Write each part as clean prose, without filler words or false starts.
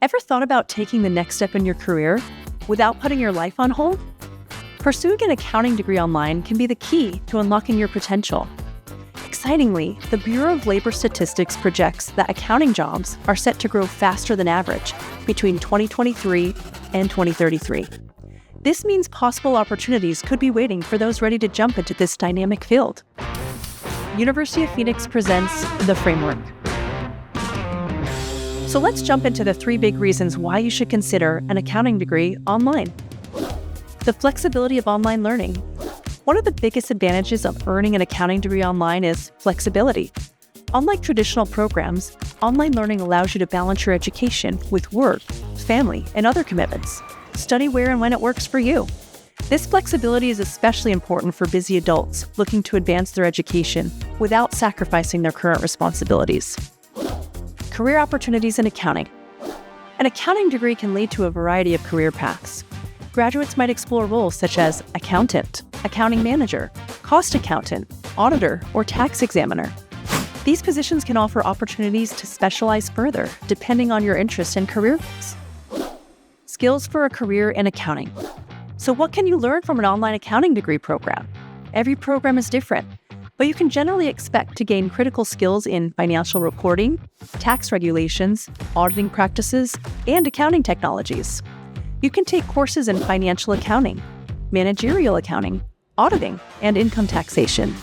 Ever thought about taking the next step in your career without putting your life on hold? Pursuing an accounting degree online can be the key to unlocking your potential. Excitingly, the Bureau of Labor Statistics projects that accounting jobs are set to grow faster than average between 2023 and 2033. This means possible opportunities could be waiting for those ready to jump into this dynamic field. University of Phoenix presents The Framework. So let's jump into the 3 big reasons why you should consider an accounting degree online. The flexibility of online learning. One of the biggest advantages of earning an accounting degree online is flexibility. Unlike traditional programs, online learning allows you to balance your education with work, family, and other commitments. Study where and when it works for you. This flexibility is especially important for busy adults looking to advance their education without sacrificing their current responsibilities. Career opportunities in accounting. An accounting degree can lead to a variety of career paths. Graduates might explore roles such as accountant, accounting manager, cost accountant, auditor, or tax examiner. These positions can offer opportunities to specialize further, depending on your interests and career goals. Skills for a career in accounting. So what can you learn from an online accounting degree program? Every program is different, but you can generally expect to gain critical skills in financial reporting, tax regulations, auditing practices, and accounting technologies. You can take courses in financial accounting, managerial accounting, auditing, and income taxation.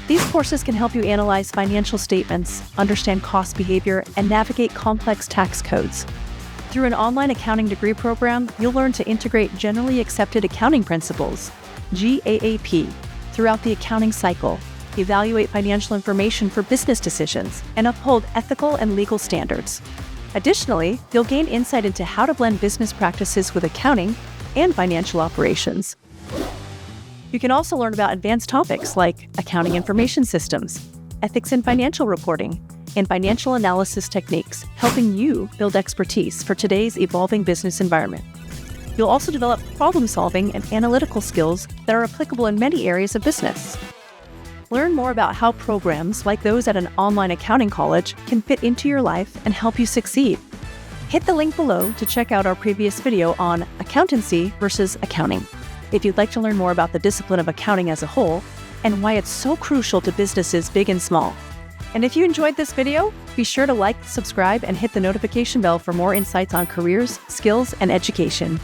These courses can help you analyze financial statements, understand cost behavior, and navigate complex tax codes. Through an online accounting degree program, you'll learn to integrate generally accepted accounting principles, GAAP, throughout the accounting cycle, evaluate financial information for business decisions, and uphold ethical and legal standards. Additionally, you'll gain insight into how to blend business practices with accounting and financial operations. You can also learn about advanced topics like accounting information systems, ethics in financial reporting, and financial analysis techniques, helping you build expertise for today's evolving business environment. You'll also develop problem-solving and analytical skills that are applicable in many areas of business. Learn more about how programs like those at an online accounting college can fit into your life and help you succeed. Hit the link below to check out our previous video on accountancy versus accounting, if you'd like to learn more about the discipline of accounting as a whole and why it's so crucial to businesses big and small. And if you enjoyed this video, be sure to like, subscribe, and hit the notification bell for more insights on careers, skills, and education.